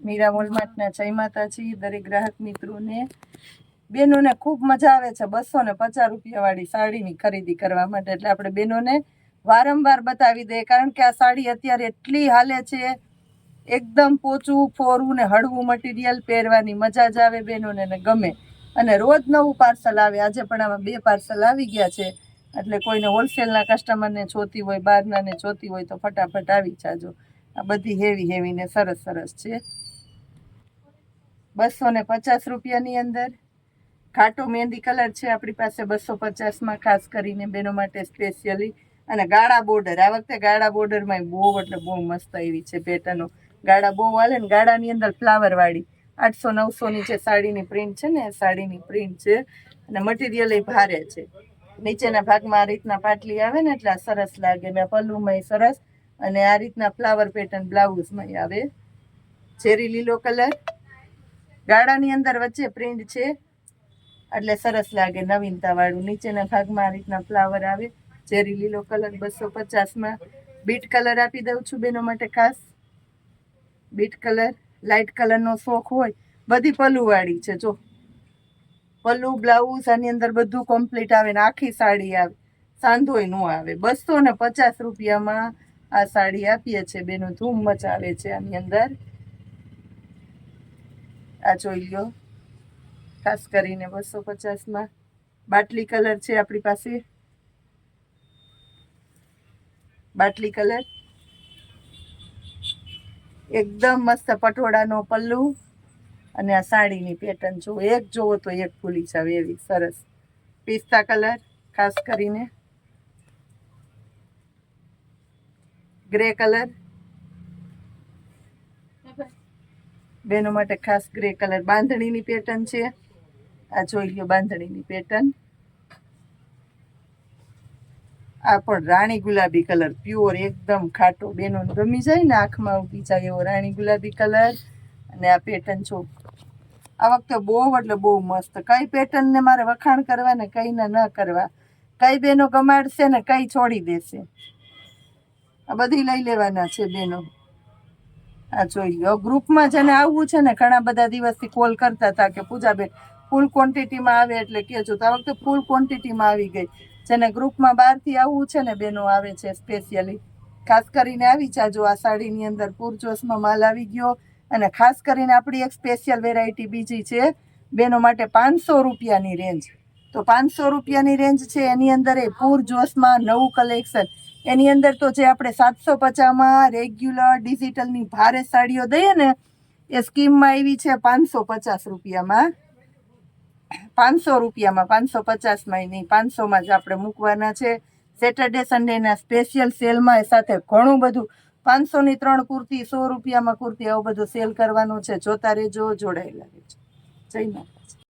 મીરા વોલમાર્ટના જય માતાજી દરેક ગ્રાહક મિત્રોને બેનોને ખૂબ મજા આવે છે 250 રૂપિયાવાળી સાડીની ખરીદી કરવા માટે. એટલે આપણે બેનોને વારંવાર બતાવી દઈએ, કારણ કે આ સાડી અત્યારે એટલી હાલે છે, એકદમ પોચું ફોરું ને હળવું મટીરિયલ, પહેરવાની મજા જ આવે બેનોને ને ગમે. અને રોજ નવું પાર્સલ આવે. આજે પણ આમાં 2 પાર્સલ આવી ગયા છે. એટલે કોઈને હોલસેલના કસ્ટમરને જોતી હોય, બહારનાને જોતી હોય તો ફટાફટ આવી જાજો. આ બધી હેવી ને સરસ છે. 250 રૂપિયાની અંદર ઘાટો મહેંદી કલર છે આપણી પાસે 250માં, ખાસ કરીને બેનો માટે સ્પેશિયલી. અને ગાળા બોર્ડર, આ વખતે ગાળા બોર્ડરમાં બહુ એટલે બહુ મસ્ત એવી છે પેટર્નો. ગાળા બહુ હાલે ને, ગાળાની અંદર ફ્લાવરવાળી 800-900ની જે સાડીની પ્રિન્ટ છે ને, એ સાડીની પ્રિન્ટ છે. અને મટીરિયલ એ ભારે છે. નીચેના ભાગમાં આ રીતના પાટલી આવે ને એટલે સરસ લાગે ને, પલ્લુમાં સરસ. અને આ રીતના ફ્લાવર પેટર્ન બ્લાઉઝમાં આવે. ચેરી લીલો કલર, ગાળાની અંદર વચ્ચે પ્રિન્ટ છે એટલે સરસ લાગે, નવીનતાવાળું. નીચેના ભાગમાં આ રીતના ફ્લાવર આવે. ચેરી લીલો કલર 250માં. બીટ કલર આપી દઉં છું બેનો માટે ખાસ. બીટ કલર, લાઇટ કલરનો શોખ હોય, બધી પલ્લુવાળી છે. જો પલ્લુ, બ્લાઉઝ આની અંદર બધું કમ્પ્લીટ આવે ને આખી સાડી આવે, સાંધોય ન આવે. 250 રૂપિયામાં આ સાડી આપીએ છીએ બેનો. ધૂમ મચાવે છે આની અંદર. આ જોઈ લો, ખાસ કરીને 250માં. બાટલી કલર છે આપણી પાસે, બાટલી કલર એકદમ મસ્ત પટોળાનો પલ્લુ. અને આ સાડીની પેટર્ન જો, એક જોવો તો એક ભૂલી જાવ એવી સરસ. પિસ્તા કલર, ખાસ કરીને ગ્રે કલર બેનો માટે ખાસ. ગ્રે કલર બાંધણીની પેટર્ન છે. આ જોઈ લો બાંધણીની પેટર્ન. આ પણ રાણી ગુલાબી કલર, પ્યોર એકદમ ખાટો. બેનો ગમી જાય ને, આંખમાં ઉઠી જાય એવો રાણી ગુલાબી કલર. અને આ પેટર્ન જો, આ વખતે બહુ એટલે બહુ મસ્ત. કઈ પેટર્નને મારે વખાણ કરવા ને કઈને ન કરવા, કઈ બેનો ગમાડશે ને કઈ છોડી દેશે. આ બધી લઈ લેવાના છે બેનો. આ જોઈ લો. ગ્રુપમાં જેને આવવું છે ને, ઘણા બધા દિવસથી કોલ કરતા હતા કે પૂજાબેન ફૂલ ક્વોન્ટિટીમાં આવે એટલે કહેજો. તો આ વખતે ફૂલ ક્વોન્ટિટીમાં આવી ગઈ. જેને ગ્રુપમાં બહારથી આવવું છે ને બેનો આવે છે સ્પેશિયલી, ખાસ કરીને આવી જાજો. આ સાડીની અંદર પૂરજોશમાં માલ આવી ગયો. અને ખાસ કરીને આપણી એક સ્પેશિયલ વેરાયટી બીજી છે બેનો માટે 500 રૂપિયાની રેન્જ. તો 500 રૂપિયાની રેન્જ છે, એની અંદર એ પૂરજોશમાં નવું કલેક્શન. એની અંદર તો જે આપણે 750માં રેગ્યુલર ડિજિટલની ભારે સાડીઓ દઈએ ને, એ સ્કીમમાં આવી છે 550 રૂપિયામાં. 500 રૂપિયામાં, 550માં નહીં, 500માં જ આપણે મૂકવાના છે. સેટરડે સન્ડેના સ્પેશિયલ સેલમાં એ સાથે ઘણું બધું 500ની 3 કુર્તી, 100 રૂપિયામાં કુર્તી, આવું બધું સેલ કરવાનું છે. જોતા રહેજો, જોડાયેલા રહેજો. જય માતા.